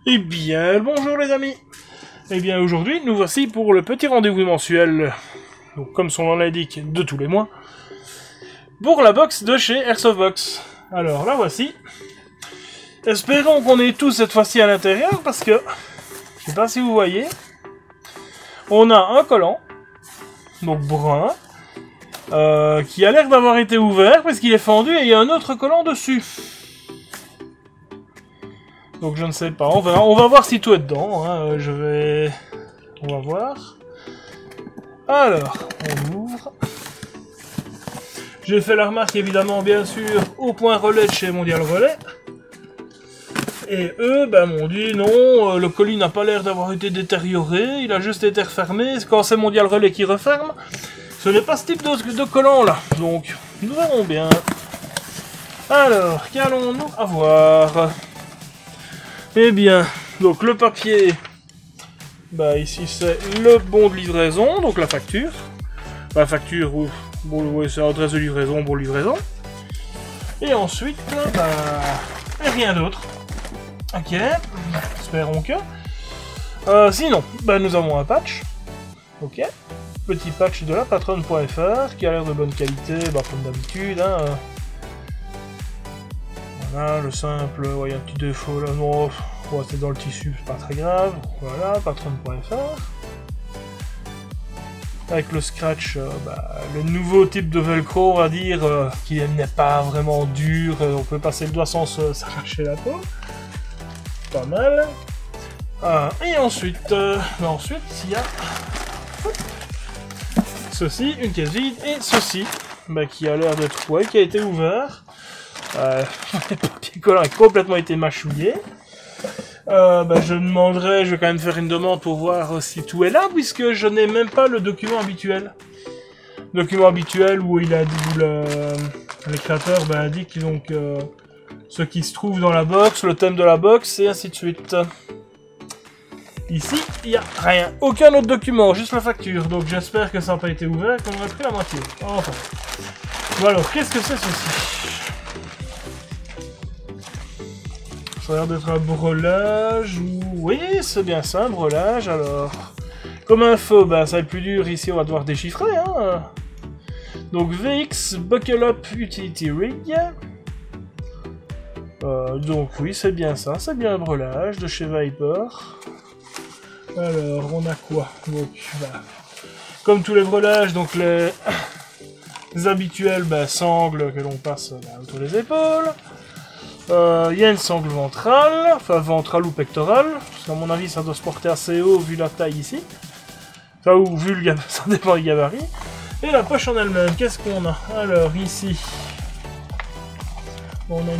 Eh bien, bonjour les amis. Eh bien, aujourd'hui, nous voici pour le petit rendez-vous mensuel, donc comme son nom l'indique, de tous les mois, pour la box de chez Airsoftbox. Alors, la voici. Espérons qu'on ait tout cette fois-ci à l'intérieur, parce que, je sais pas si vous voyez, on a un collant, donc brun, qui a l'air d'avoir été ouvert, parce qu'il est fendu, et il y a un autre collant dessus. Donc je ne sais pas, on va voir si tout est dedans, hein. On va voir. Alors, on ouvre. J'ai fait la remarque évidemment bien sûr au point relais de chez Mondial Relais. Et eux, ben m'ont dit non, le colis n'a pas l'air d'avoir été détérioré, il a juste été refermé. Quand c'est Mondial Relais qui referme, ce n'est pas ce type de collant là. Donc, nous verrons bien. Alors, qu'allons-nous avoir ? Eh bien, donc le papier, bah ici c'est le bon de livraison, donc la facture. La facture, bon, ouais, c'est l'adresse de livraison, bon livraison. Et ensuite, bah, rien d'autre. Ok, espérons que. Sinon, bah, nous avons un patch. Ok, petit patch de la patronne.fr qui a l'air de bonne qualité, bah, comme d'habitude. Hein. Voilà, le simple, ouais, y a un petit défaut là, non, ouais, c'est dans le tissu, c'est pas très grave. Voilà, patronne.fr. Avec le scratch, bah, le nouveau type de velcro, on va dire, qui n'est pas vraiment dur, on peut passer le doigt sans s'arracher la peau. Pas mal. Et ensuite, il y a ceci, une caisse vide, et ceci, bah, qui a l'air d'être, ouais, qui a été ouvert. Le papier collant a complètement été mâchouillé. Bah, je vais quand même faire une demande pour voir si tout est là, puisque je n'ai même pas le document habituel. Document habituel où il a dit, où le créateur bah, indique donc ce qui se trouve dans la box, le thème de la box, et ainsi de suite. Ici, il n'y a rien, aucun autre document, juste la facture. Donc j'espère que ça n'a pas été ouvert, qu'on aurait pris la moitié. Enfin. Bon alors, qu'est-ce que c'est ceci ? Ça a l'air d'être un breulage ou... Oui, c'est bien ça, un breulage, alors... Comme info, bah, ça va être plus dur, ici on va devoir déchiffrer, hein. Donc VX Buckle Up Utility Rig. Donc oui, c'est bien ça, c'est bien un breulage de chez Viper. Alors, on a quoi? Donc, bah, comme tous les breulages, donc les habituels, bah, sangles que l'on passe autour des épaules. Il y a une sangle ventrale, enfin ventrale ou pectorale, parce qu'à mon avis ça doit se porter assez haut vu la taille ici. Enfin, ou vu le gabarit, ça dépend du gabarit. Et la poche en elle-même, qu'est-ce qu'on a? Alors ici, on a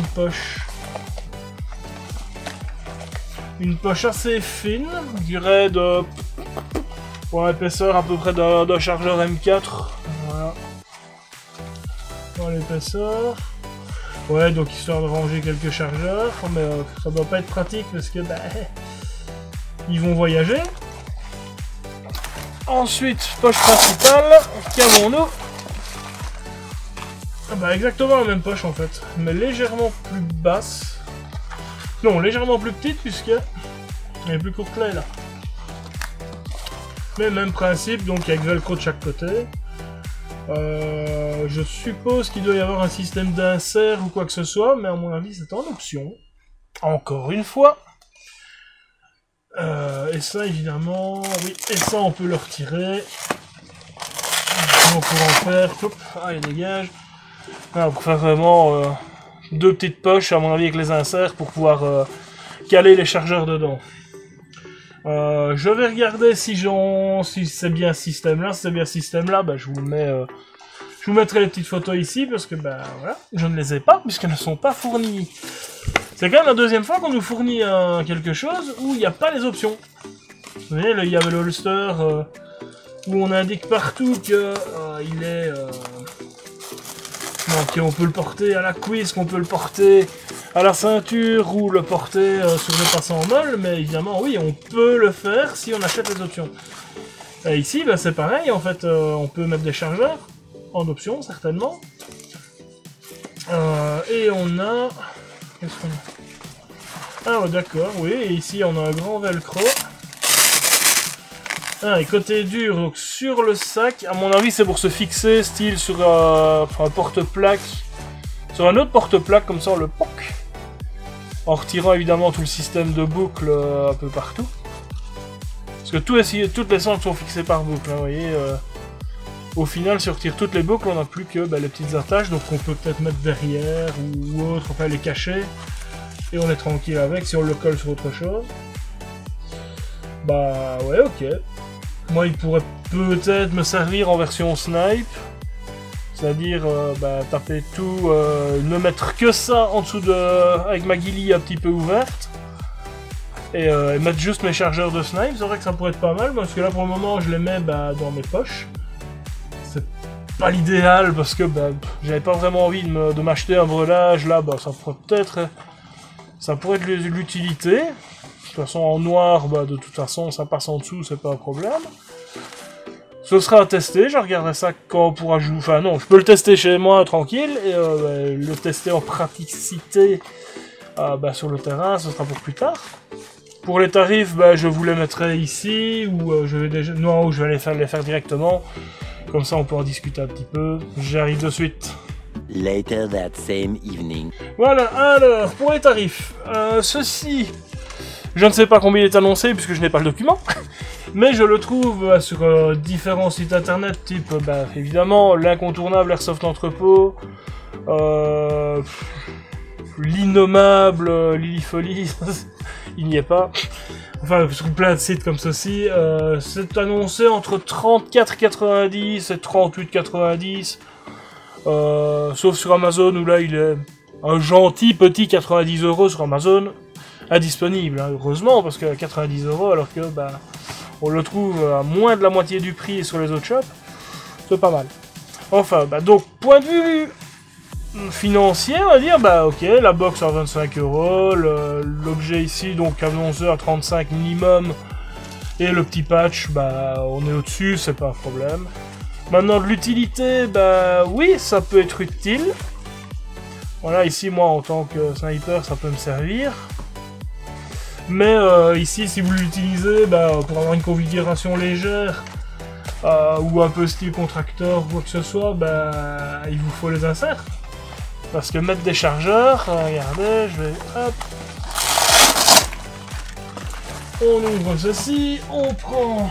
une poche assez fine, je dirais de... pour l'épaisseur à peu près d'un chargeur M4. Voilà. Dans l'épaisseur. Ouais, donc histoire de ranger quelques chargeurs, mais ça doit pas être pratique parce que bah, ils vont voyager. Ensuite, poche principale, qu'avons-nous? Bah exactement la même poche en fait, mais légèrement plus basse. Non, légèrement plus petite puisque elle est plus courte là et là. Mais même principe, donc avec velcro de chaque côté. Je suppose qu'il doit y avoir un système d'insert ou quoi que ce soit, mais à mon avis c'est en option. Encore une fois. Et ça évidemment, oui, et ça on peut le retirer. Donc pour en faire, hop, il dégage. Alors, pour faire vraiment deux petites poches à mon avis avec les inserts pour pouvoir caler les chargeurs dedans. Je vais regarder si c'est bien ce système-là. Si c'est bien ce système-là, bah, je vous mettrai les petites photos ici, parce que bah, voilà, je ne les ai pas, puisqu'elles ne sont pas fournies. C'est quand même la deuxième fois qu'on nous fournit quelque chose où il n'y a pas les options. Vous voyez, il y avait le holster où on indique partout que il est... donc on peut le porter à la cuisse, qu'on peut le porter à la ceinture ou le porter sur le passant molle, mais évidemment oui, on peut le faire si on achète les options. Et ici, bah, c'est pareil, en fait, on peut mettre des chargeurs, en option certainement. Et on a... Qu'est-ce qu'on a? Ah ouais, d'accord, oui, et ici on a un grand velcro. Ah, et côté dur, donc sur le sac, à mon avis c'est pour se fixer, style sur un porte-plaque. Sur un autre porte-plaque, comme ça on le poc. En retirant évidemment tout le système de boucles un peu partout. Parce que toutes les sangles sont fixées par boucle, hein, vous voyez. Au final, si on retire toutes les boucles, on n'a plus que les petites attaches, donc on peut peut-être mettre derrière ou autre, enfin les cacher. Et on est tranquille avec, si on le colle sur autre chose. Bah ouais, ok. Moi, il pourrait peut-être me servir en version snipe. C'est-à-dire taper tout, ne mettre que ça en dessous avec ma guilie un petit peu ouverte. Et mettre juste mes chargeurs de snipe, c'est vrai que ça pourrait être pas mal, parce que là pour le moment je les mets dans mes poches. C'est pas l'idéal parce que j'avais pas vraiment envie de m'acheter un breulage, là ça pourrait être de l'utilité. De toute façon en noir, de toute façon ça passe en dessous, c'est pas un problème. Ce sera à tester, je regarderai ça quand on pourra jouer. Enfin non, je peux le tester chez moi tranquille, et le tester en praticité sur le terrain, ce sera pour plus tard. Pour les tarifs, je vous les mettrai ici, ou je vais déjà... Non, je vais les faire directement. Comme ça, on peut en discuter un petit peu. J'arrive de suite. Later that same evening. Voilà, alors, pour les tarifs. Ceci, je ne sais pas combien il est annoncé, puisque je n'ai pas le document. Mais je le trouve sur différents sites internet, type, évidemment, l'incontournable Airsoft Entrepôt, l'innommable Lily Folly, il n'y est pas. Enfin, sur plein de sites comme ceci, c'est annoncé entre 34,90 et 38,90. Sauf sur Amazon, où là, il est un gentil petit 90 € sur Amazon, indisponible, hein, heureusement, parce que 90 €, alors que, on le trouve à moins de la moitié du prix sur les autres shops, c'est pas mal. Enfin, donc, point de vue financier, on va dire, ok, la box à 25 €, l'objet ici, donc annoncé à 35 minimum, et le petit patch, on est au-dessus, c'est pas un problème. Maintenant, de l'utilité, oui, ça peut être utile. Voilà, ici, moi, en tant que sniper, ça peut me servir. Mais ici, si vous l'utilisez pour avoir une configuration légère, ou un peu style contracteur, ou quoi que ce soit, il vous faut les inserts. Parce que mettre des chargeurs, regardez, je vais... Hop. On ouvre ceci, on prend...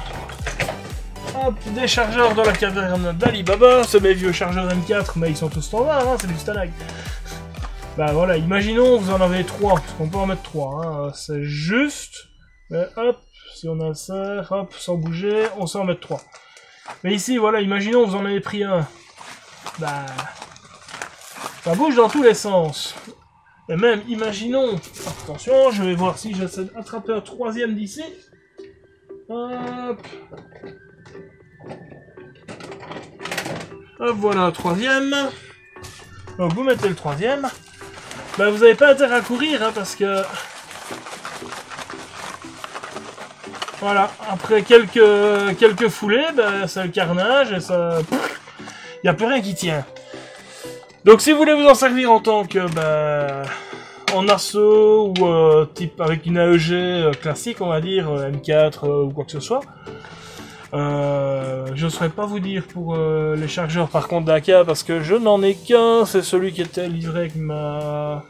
Hop, des chargeurs dans la caverne d'Alibaba. C'est mes vieux chargeurs M4, mais ils sont tous standards, hein, c'est du Stalag. Voilà, imaginons vous en avez 3, parce qu'on peut en mettre 3, hein, c'est juste... Mais hop, si on insère, hop, sans bouger, on sait en mettre 3. Mais ici, voilà, imaginons vous en avez pris un. Ça bouge dans tous les sens. Et même, imaginons... Attention, je vais voir si j'essaie d'attraper un troisième d'ici. Hop. Hop, voilà un troisième. Donc vous mettez le troisième. Vous n'avez pas intérêt à courir, hein, parce que... Voilà, après quelques foulées, c'est le carnage, et ça... Il n'y a plus rien qui tient. Donc si vous voulez vous en servir en tant que... en assaut, ou type avec une AEG classique, on va dire, M4 ou quoi que ce soit, je ne saurais pas vous dire pour les chargeurs par contre d'AK, parce que je n'en ai qu'un, c'est celui qui était livré avec mon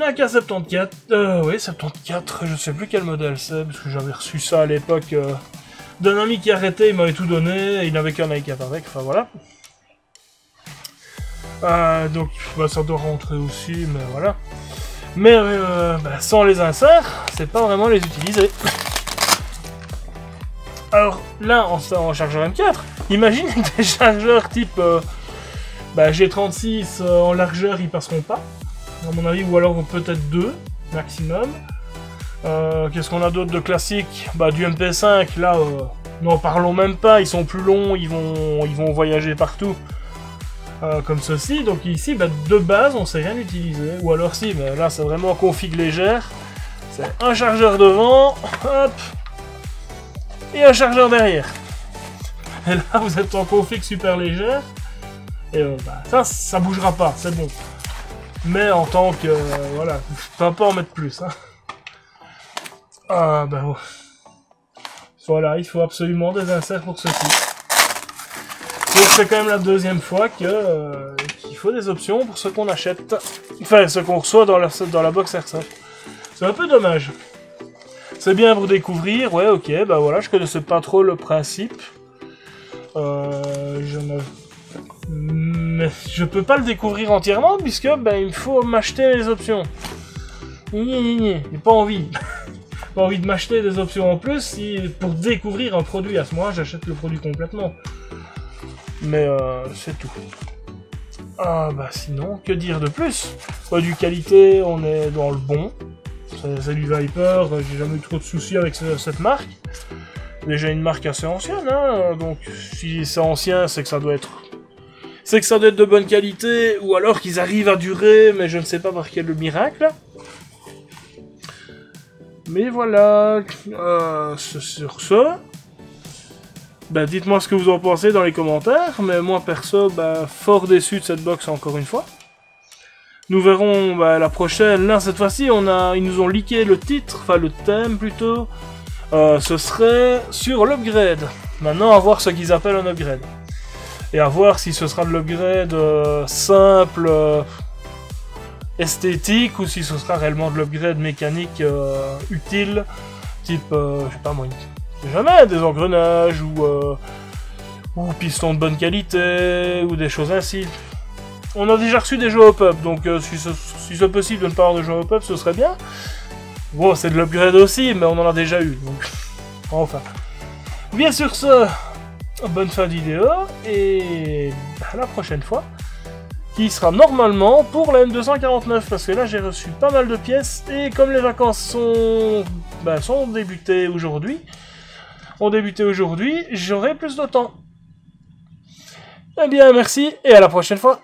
AK-74, oui 74, je sais plus quel modèle c'est, parce que j'avais reçu ça à l'époque d'un ami qui arrêtait, il m'avait tout donné, et il n'avait qu'un AK avec, enfin voilà. Donc ça doit rentrer aussi, mais voilà. Mais sans les inserts, c'est pas vraiment les utiliser. Alors là, en chargeur M4, imaginez que des chargeurs type G36 en largeur, ils passeront pas, à mon avis, ou alors peut-être 2 maximum. Qu'est-ce qu'on a d'autre de classique? Du MP5, là, n'en parlons même pas, ils sont plus longs, ils vont voyager partout. Comme ceci, donc ici, de base, on sait rien utiliser, ou alors si, mais là, c'est vraiment config légère. C'est un chargeur devant, hop, et un chargeur derrière. Et là, vous êtes en config super légère, et ça bougera pas, c'est bon. Mais en tant que... voilà, je peux pas en mettre plus. Hein. Ah, ben bon. Voilà, il faut absolument des inserts pour ceci. Donc c'est quand même la deuxième fois que qu'il faut des options pour ce qu'on achète. Enfin, ce qu'on reçoit dans la box Airsoft. C'est un peu dommage. C'est bien pour découvrir, ouais, ok, bah voilà, je connaissais pas trop le principe. Mais je peux pas le découvrir entièrement puisque ben il faut m'acheter les options. J'ai pas envie. Pas envie de m'acheter des options en plus si pour découvrir un produit. À ce moment-là, j'achète le produit complètement. Mais c'est tout. Ah bah sinon, que dire de plus? Produit qualité, on est dans le bon. C'est du Viper, j'ai jamais eu trop de soucis avec cette marque. Déjà une marque assez ancienne, hein, donc si c'est ancien, c'est que ça doit être... C'est que ça doit être de bonne qualité, ou alors qu'ils arrivent à durer, mais je ne sais pas par quel miracle. Mais voilà, sur ce... Bah dites-moi ce que vous en pensez dans les commentaires, mais moi perso, bah fort déçu de cette box encore une fois. Nous verrons la prochaine. Là, cette fois-ci, ils nous ont leaké le titre, enfin le thème plutôt. Ce serait sur l'upgrade. Maintenant, à voir ce qu'ils appellent un upgrade. Et à voir si ce sera de l'upgrade simple, esthétique, ou si ce sera réellement de l'upgrade mécanique utile, type, je sais pas moi, jamais, des engrenages, ou pistons de bonne qualité, ou des choses ainsi. On a déjà reçu des jeux hop-up, donc si c'est possible de ne pas avoir de jeux hop-up, ce serait bien. Bon, c'est de l'upgrade aussi, mais on en a déjà eu, donc... Enfin. Bien sur ce, bonne fin de vidéo, et à la prochaine fois, qui sera normalement pour la M249, parce que là j'ai reçu pas mal de pièces, et comme les vacances sont débutées aujourd'hui, j'aurai plus de temps. Eh bien, merci, et à la prochaine fois.